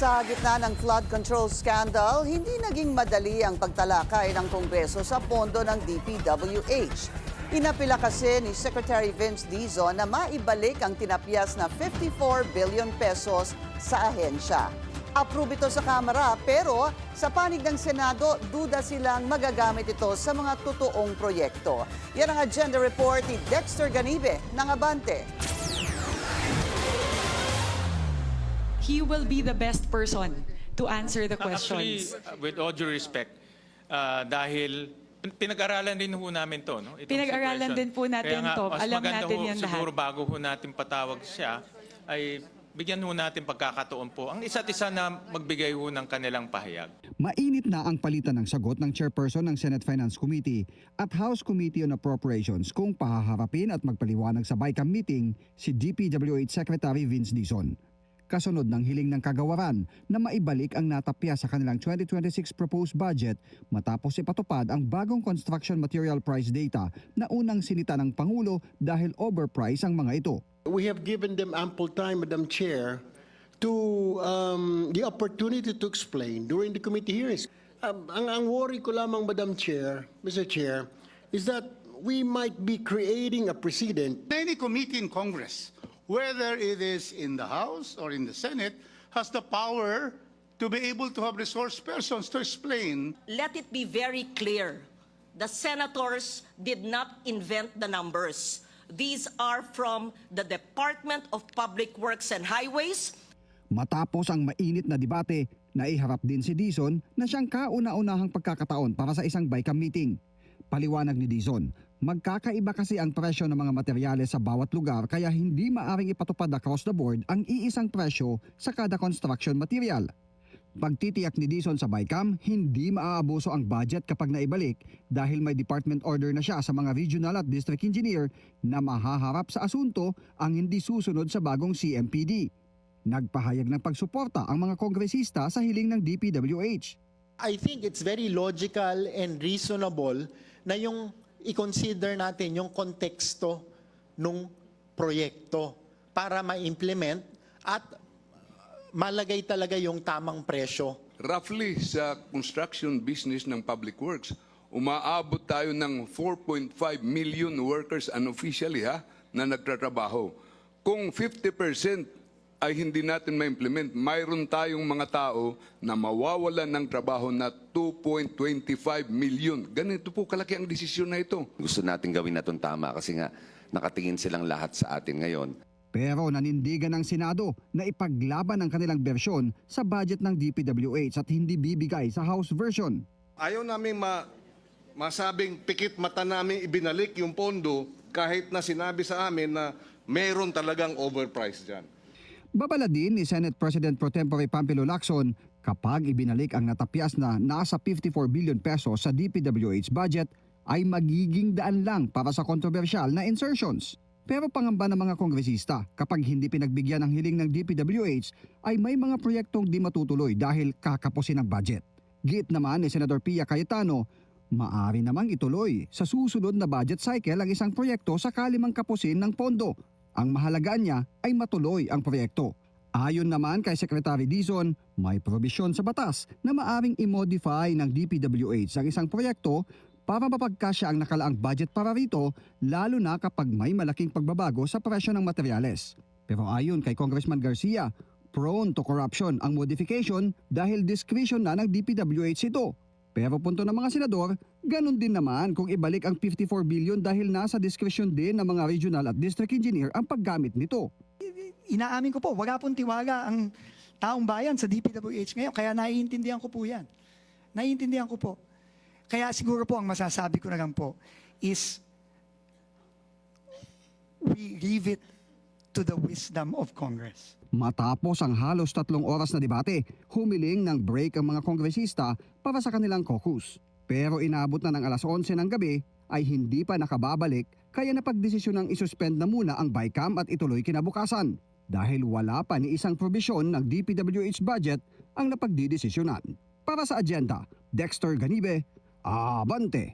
Sa gitna ng flood control scandal, hindi naging madali ang pagtalakay ng Kongreso sa pondo ng DPWH. Inapila kasi ni Secretary Vince Dizon na maibalik ang tinapyas na 54 billion pesos sa ahensya. Approve ito sa Kamara pero sa panig ng Senado, duda silang magagamit ito sa mga totoong proyekto. Yan ang agenda report ni Dexter Ganibe ng Abante. He will be the best person to answer the questions. Actually, with all due respect, dahil pinag-aralan din ho namin to. No? Pinag-aralan din po natin to. Alam natin yan lahat. Siguro bago ho natin patawag siya, ay bigyan ho natin pagkakataon po ang isa't isa na magbigay ho ng kanilang pahayag. Mainit na ang palitan ng sagot ng chairperson ng Senate Finance Committee at House Committee on Appropriations kung pahaharapin at magpaliwanag sa BICAM meeting si DPWH Secretary Vince Dizon. Kasunod ng hiling ng kagawaran na maibalik ang natapya sa kanilang 2026 proposed budget matapos ipatupad ang bagong construction material price data na unang sinita ng Pangulo dahil overprice ang mga ito. We have given them ample time, Madam Chair, to the opportunity to explain during the committee hearings. Ang worry ko lamang, Madam Chair, Mr. Chair, is that we might be creating a precedent. Any committee in Congress, whether it is in the House or in the Senate, has the power to be able to have resource persons to explain. Let it be very clear. The senators did not invent the numbers. These are from the Department of Public Works and Highways. Matapos ang mainit na debate, naiharap din si Dizon na siyang kauna-unahang pagkakataon para sa isang BICAM meeting. Paliwanag ni Dizon, magkakaiba kasi ang presyo ng mga materyales sa bawat lugar kaya hindi maaring ipatupad across the board ang iisang presyo sa kada construction material. Pagtitiyak ni Dizon sa BICAM, hindi maaabuso ang budget kapag naibalik dahil may department order na siya sa mga regional at district engineer na mahaharap sa asunto ang hindi susunod sa bagong CMPD. Nagpahayag ng pagsuporta ang mga kongresista sa hiling ng DPWH. I think it's very logical and reasonable na yung i-consider natin yung konteksto ng proyekto para ma-implement at malagay talaga yung tamang presyo. Roughly sa construction business ng Public Works, umaabot tayo ng 4.5 million workers unofficially na nagtatrabaho. Kung 50% ay hindi natin ma-implement, mayroon tayong mga tao na mawawalan ng trabaho na 2.25 million. Ganito po kalaki ang desisyon na ito. Gusto natin gawin na itong tama kasi nga nakatingin silang lahat sa atin ngayon. Pero nanindigan ng Senado na ipaglaban ang kanilang bersyon sa budget ng DPWH at hindi bibigay sa House version. Ayaw namin masabing pikit mata namin ibinalik yung pondo kahit na sinabi sa amin na mayroon talagang overprice dyan. Babala din ni Senate President Pro Tempore Pampilo Lacson kapag ibinalik ang natapyas na nasa 54 billion pesos sa DPWH budget ay magiging daan lang para sa kontrobersyal na insertions. Pero pangamba ng mga kongresista kapag hindi pinagbigyan ang hiling ng DPWH ay may mga proyektong di matutuloy dahil kakapusin ang budget. Giit naman ni Senador Pia Cayetano, maari namang ituloy sa susunod na budget cycle ang isang proyekto sakali mang kapusin ng pondo. Ang mahalagaan niya ay matuloy ang proyekto. Ayon naman kay Secretary Dizon, may probisyon sa batas na maaring i-modify ng DPWH ang isang proyekto para mapagkasya ang nakalaang budget para rito lalo na kapag may malaking pagbabago sa presyo ng materyales. Pero ayon kay Congressman Garcia, prone to corruption ang modification dahil discretion na ng DPWH ito. Pero punto ng mga senador, ganun din naman kung ibalik ang 54 billion dahil nasa discretion din ng mga regional at district engineer ang paggamit nito. Inaamin ko po, wala pong tiwala ang taong bayan sa DPWH ngayon. Kaya naiintindihan ko po yan. Naiintindihan ko po. Kaya siguro po ang masasabi ko na lang po is we leave it to the wisdom of Congress. Matapos ang halos 3 oras na debate, humiling ng break ang mga kongresista para sa kanilang caucus. Pero inabot na ng alas 11 ng gabi ay hindi pa nakababalik kaya napagdesisyon ng isuspend na muna ang BICAM at ituloy kinabukasan dahil wala pa ni isang probisyon ng DPWH budget ang napagdidesisyonan. Para sa agenda, Dexter Ganibe, Abante.